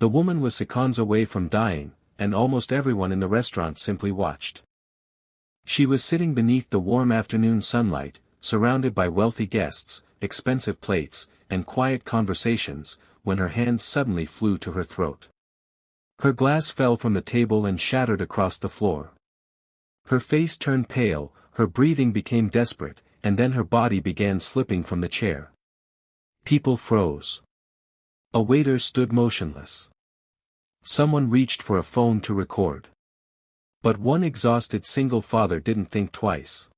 The woman was seconds away from dying, and almost everyone in the restaurant simply watched. She was sitting beneath the warm afternoon sunlight, surrounded by wealthy guests, expensive plates, and quiet conversations, when her hands suddenly flew to her throat. Her glass fell from the table and shattered across the floor. Her face turned pale, her breathing became desperate, and then her body began slipping from the chair. People froze. A waiter stood motionless. Someone reached for a phone to record. But one exhausted single father didn't think twice.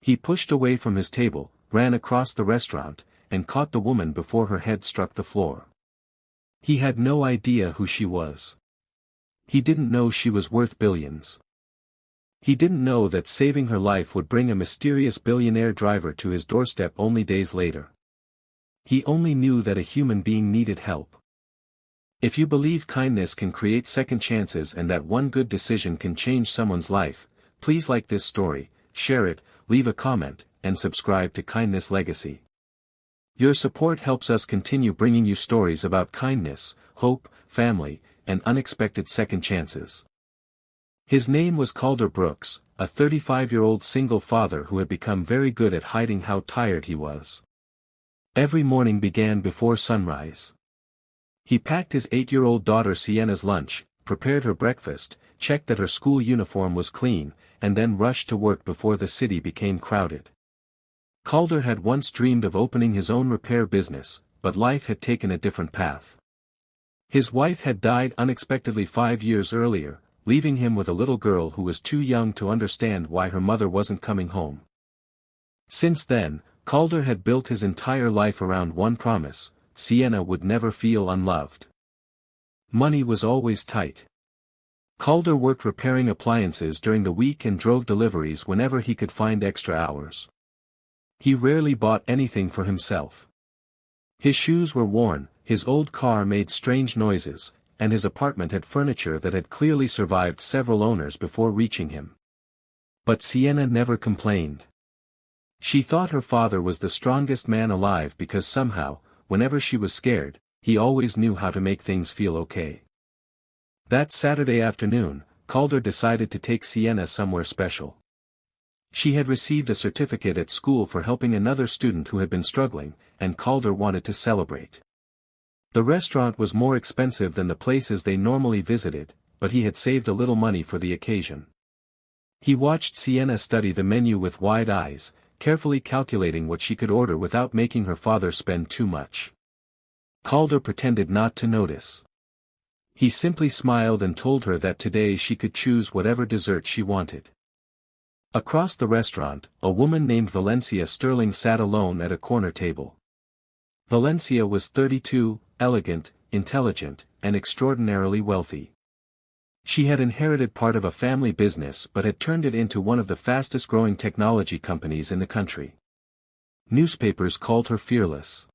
He pushed away from his table, ran across the restaurant, and caught the woman before her head struck the floor. He had no idea who she was. He didn't know she was worth billions. He didn't know that saving her life would bring a mysterious billionaire driver to his doorstep only days later. He only knew that a human being needed help. If you believe kindness can create second chances and that one good decision can change someone's life, please like this story, share it, leave a comment, and subscribe to Kindness Legacy. Your support helps us continue bringing you stories about kindness, hope, family, and unexpected second chances. His name was Calder Brooks, a 35-year-old single father who had become very good at hiding how tired he was. Every morning began before sunrise. He packed his 8-year-old daughter Sienna's lunch, prepared her breakfast, checked that her school uniform was clean, and then rushed to work before the city became crowded. Calder had once dreamed of opening his own repair business, but life had taken a different path. His wife had died unexpectedly 5 years earlier, leaving him with a little girl who was too young to understand why her mother wasn't coming home. Since then, Calder had built his entire life around one promise: Sienna would never feel unloved. Money was always tight. Calder worked repairing appliances during the week and drove deliveries whenever he could find extra hours. He rarely bought anything for himself. His shoes were worn, his old car made strange noises, and his apartment had furniture that had clearly survived several owners before reaching him. But Sienna never complained. She thought her father was the strongest man alive because somehow, whenever she was scared, he always knew how to make things feel okay. That Saturday afternoon, Calder decided to take Sienna somewhere special. She had received a certificate at school for helping another student who had been struggling, and Calder wanted to celebrate. The restaurant was more expensive than the places they normally visited, but he had saved a little money for the occasion. He watched Sienna study the menu with wide eyes, carefully calculating what she could order without making her father spend too much. Calder pretended not to notice. He simply smiled and told her that today she could choose whatever dessert she wanted. Across the restaurant, a woman named Valencia Sterling sat alone at a corner table. Valencia was 32, elegant, intelligent, and extraordinarily wealthy. She had inherited part of a family business but had turned it into one of the fastest-growing technology companies in the country. Newspapers called her fearless.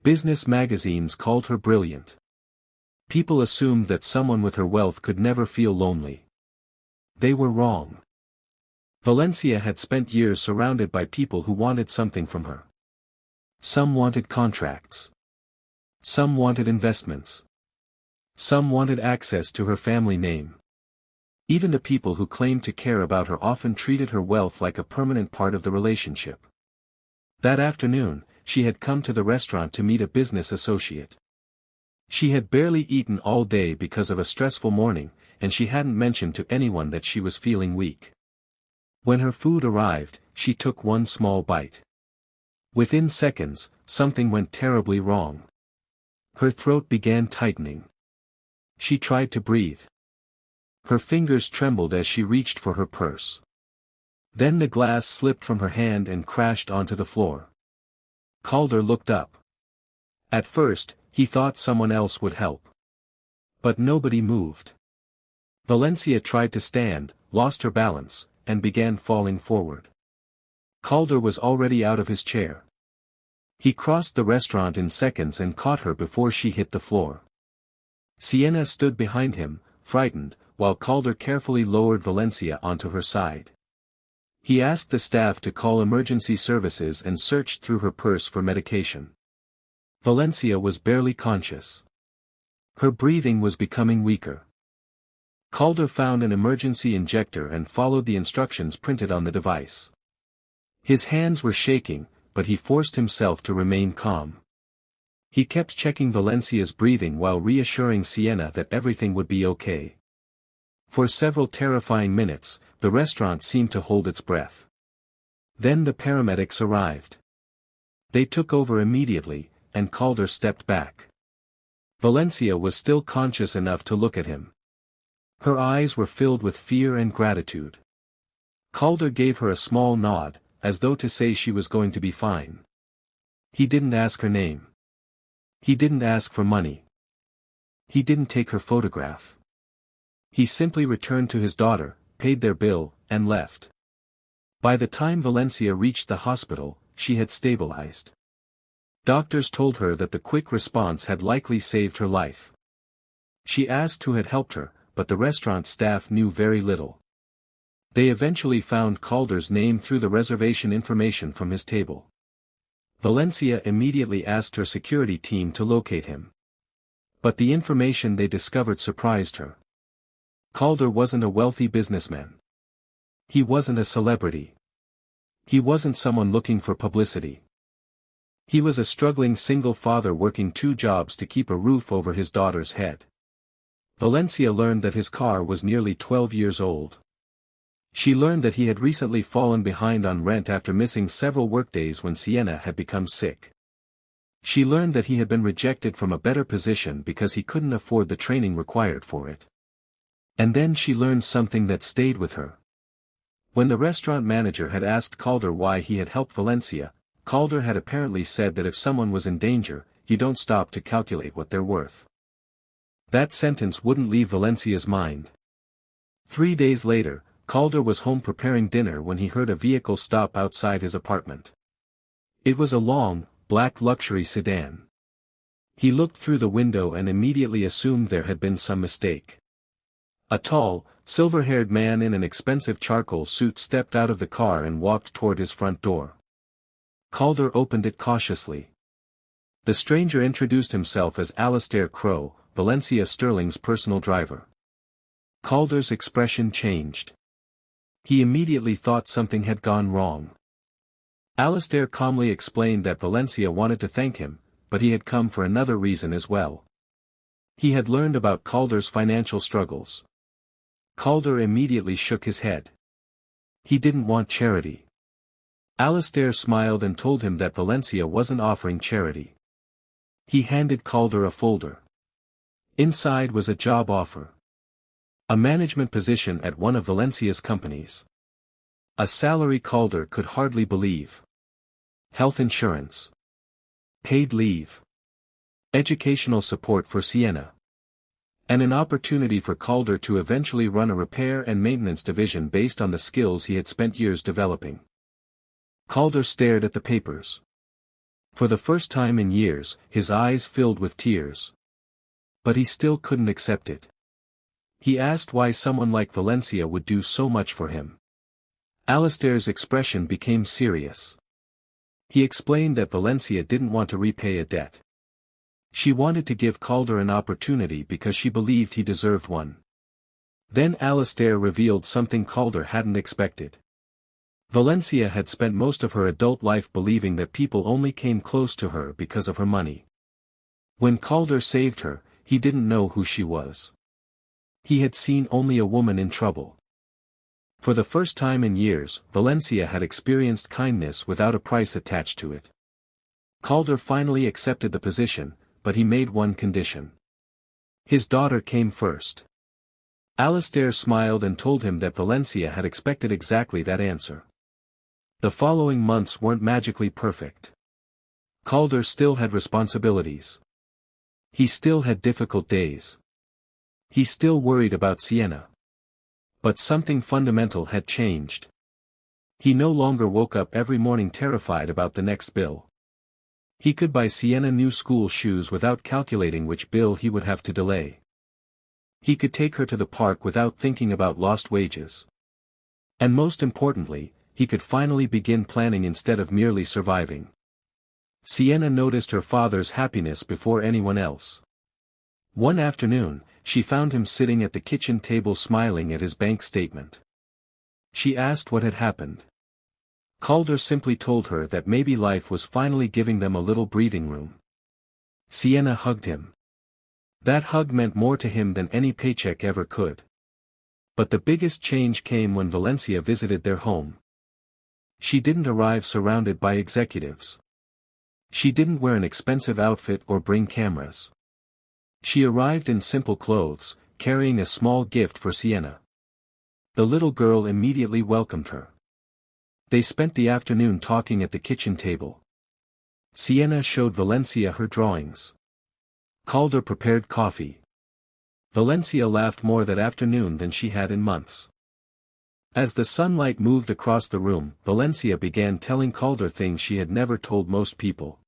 Business magazines called her brilliant. People assumed that someone with her wealth could never feel lonely. They were wrong. Valencia had spent years surrounded by people who wanted something from her. Some wanted contracts. Some wanted investments. Some wanted access to her family name. Even the people who claimed to care about her often treated her wealth like a permanent part of the relationship. That afternoon, she had come to the restaurant to meet a business associate. She had barely eaten all day because of a stressful morning, and she hadn't mentioned to anyone that she was feeling weak. When her food arrived, she took one small bite. Within seconds, something went terribly wrong. Her throat began tightening. She tried to breathe. Her fingers trembled as she reached for her purse. Then the glass slipped from her hand and crashed onto the floor. Calder looked up. At first, he thought someone else would help. But nobody moved. Valencia tried to stand, lost her balance, and began falling forward. Calder was already out of his chair. He crossed the restaurant in seconds and caught her before she hit the floor. Sienna stood behind him, frightened, while Calder carefully lowered Valencia onto her side. He asked the staff to call emergency services and searched through her purse for medication. Valencia was barely conscious. Her breathing was becoming weaker. Calder found an emergency injector and followed the instructions printed on the device. His hands were shaking, but he forced himself to remain calm. He kept checking Valencia's breathing while reassuring Sienna that everything would be okay. For several terrifying minutes, the restaurant seemed to hold its breath. Then the paramedics arrived. They took over immediately, and Calder stepped back. Valencia was still conscious enough to look at him. Her eyes were filled with fear and gratitude. Calder gave her a small nod, as though to say she was going to be fine. He didn't ask her name. He didn't ask for money. He didn't take her photograph. He simply returned to his daughter, paid their bill, and left. By the time Valencia reached the hospital, she had stabilized. Doctors told her that the quick response had likely saved her life. She asked who had helped her, but the restaurant staff knew very little. They eventually found Calder's name through the reservation information from his table. Valencia immediately asked her security team to locate him. But the information they discovered surprised her. Calder wasn't a wealthy businessman. He wasn't a celebrity. He wasn't someone looking for publicity. He was a struggling single father working 2 jobs to keep a roof over his daughter's head. Valencia learned that his car was nearly 12 years old. She learned that he had recently fallen behind on rent after missing several workdays when Sienna had become sick. She learned that he had been rejected from a better position because he couldn't afford the training required for it. And then she learned something that stayed with her. When the restaurant manager had asked Calder why he had helped Valencia, Calder had apparently said that if someone was in danger, you don't stop to calculate what they're worth. That sentence wouldn't leave Valencia's mind. 3 days later, Calder was home preparing dinner when he heard a vehicle stop outside his apartment. It was a long, black luxury sedan. He looked through the window and immediately assumed there had been some mistake. A tall, silver-haired man in an expensive charcoal suit stepped out of the car and walked toward his front door. Calder opened it cautiously. The stranger introduced himself as Alastair Crowe, Valencia Sterling's personal driver. Calder's expression changed. He immediately thought something had gone wrong. Alastair calmly explained that Valencia wanted to thank him, but he had come for another reason as well. He had learned about Calder's financial struggles. Calder immediately shook his head. He didn't want charity. Alastair smiled and told him that Valencia wasn't offering charity. He handed Calder a folder. Inside was a job offer. A management position at one of Valencia's companies. A salary Calder could hardly believe. Health insurance. Paid leave. Educational support for Sienna. And an opportunity for Calder to eventually run a repair and maintenance division based on the skills he had spent years developing. Calder stared at the papers. For the first time in years, his eyes filled with tears. But he still couldn't accept it. He asked why someone like Valencia would do so much for him. Alastair's expression became serious. He explained that Valencia didn't want to repay a debt. She wanted to give Calder an opportunity because she believed he deserved one. Then Alastair revealed something Calder hadn't expected. Valencia had spent most of her adult life believing that people only came close to her because of her money. When Calder saved her, he didn't know who she was. He had seen only a woman in trouble. For the first time in years, Valencia had experienced kindness without a price attached to it. Calder finally accepted the position, but he made one condition. His daughter came first. Alastair smiled and told him that Valencia had expected exactly that answer. The following months weren't magically perfect. Calder still had responsibilities. He still had difficult days. He still worried about Sienna. But something fundamental had changed. He no longer woke up every morning terrified about the next bill. He could buy Sienna new school shoes without calculating which bill he would have to delay. He could take her to the park without thinking about lost wages. And most importantly, he could finally begin planning instead of merely surviving. Sienna noticed her father's happiness before anyone else. One afternoon, she found him sitting at the kitchen table smiling at his bank statement. She asked what had happened. Calder simply told her that maybe life was finally giving them a little breathing room. Sienna hugged him. That hug meant more to him than any paycheck ever could. But the biggest change came when Valencia visited their home. She didn't arrive surrounded by executives. She didn't wear an expensive outfit or bring cameras. She arrived in simple clothes, carrying a small gift for Sienna. The little girl immediately welcomed her. They spent the afternoon talking at the kitchen table. Sienna showed Valencia her drawings. Calder prepared coffee. Valencia laughed more that afternoon than she had in months. As the sunlight moved across the room, Valencia began telling Calder things she had never told most people.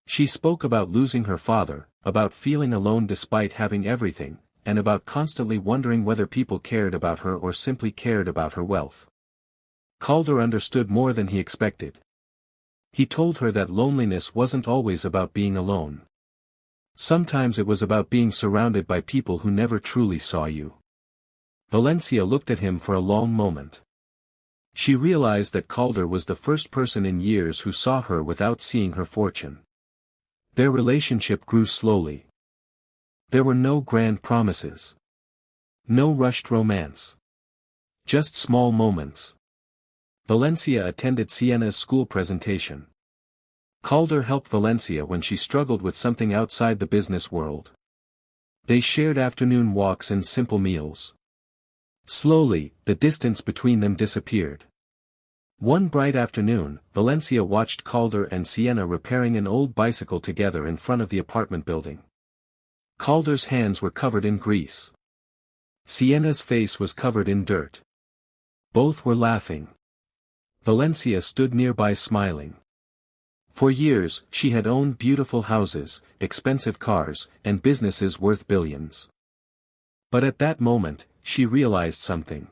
She spoke about losing her father, about feeling alone despite having everything, and about constantly wondering whether people cared about her or simply cared about her wealth. Calder understood more than he expected. He told her that loneliness wasn't always about being alone. Sometimes it was about being surrounded by people who never truly saw you. Valencia looked at him for a long moment. She realized that Calder was the first person in years who saw her without seeing her fortune. Their relationship grew slowly. There were no grand promises. No rushed romance. Just small moments. Valencia attended Sienna's school presentation. Calder helped Valencia when she struggled with something outside the business world. They shared afternoon walks and simple meals. Slowly, the distance between them disappeared. One bright afternoon, Valencia watched Calder and Sienna repairing an old bicycle together in front of the apartment building. Calder's hands were covered in grease. Sienna's face was covered in dirt. Both were laughing. Valencia stood nearby smiling. For years, she had owned beautiful houses, expensive cars, and businesses worth billions. But at that moment, she realized something.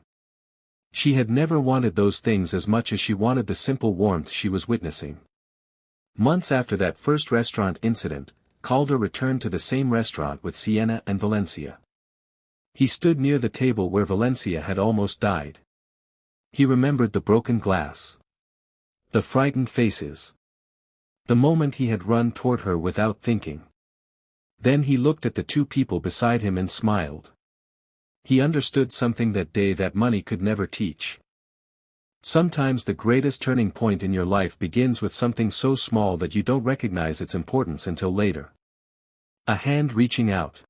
She had never wanted those things as much as she wanted the simple warmth she was witnessing. Months after that first restaurant incident, Calder returned to the same restaurant with Sienna and Valencia. He stood near the table where Valencia had almost died. He remembered the broken glass. The frightened faces. The moment he had run toward her without thinking. Then he looked at the two people beside him and smiled. He understood something that day that money could never teach. Sometimes the greatest turning point in your life begins with something so small that you don't recognize its importance until later. A hand reaching out.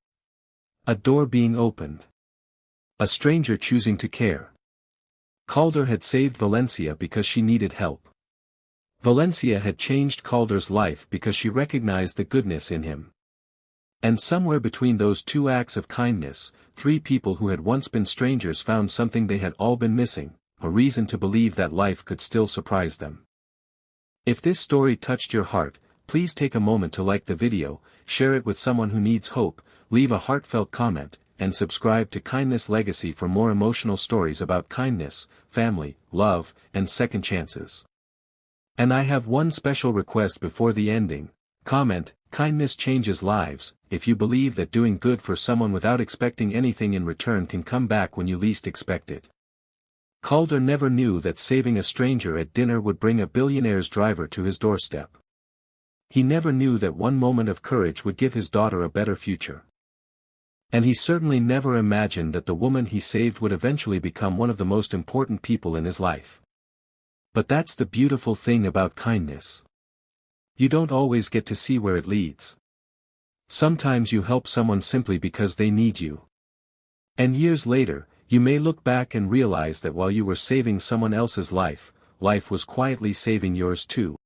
A door being opened. A stranger choosing to care. Calder had saved Valencia because she needed help. Valencia had changed Calder's life because she recognized the goodness in him. And somewhere between those two acts of kindness, three people who had once been strangers found something they had all been missing, a reason to believe that life could still surprise them. If this story touched your heart, please take a moment to like the video, share it with someone who needs hope, leave a heartfelt comment, and subscribe to Kindness Legacy for more emotional stories about kindness, family, love, and second chances. And I have one special request before the ending. Comment, kindness changes lives, if you believe that doing good for someone without expecting anything in return can come back when you least expect it. Calder never knew that saving a stranger at dinner would bring a billionaire's driver to his doorstep. He never knew that one moment of courage would give his daughter a better future. And he certainly never imagined that the woman he saved would eventually become one of the most important people in his life. But that's the beautiful thing about kindness. You don't always get to see where it leads. Sometimes you help someone simply because they need you. And years later, you may look back and realize that while you were saving someone else's life, life was quietly saving yours too.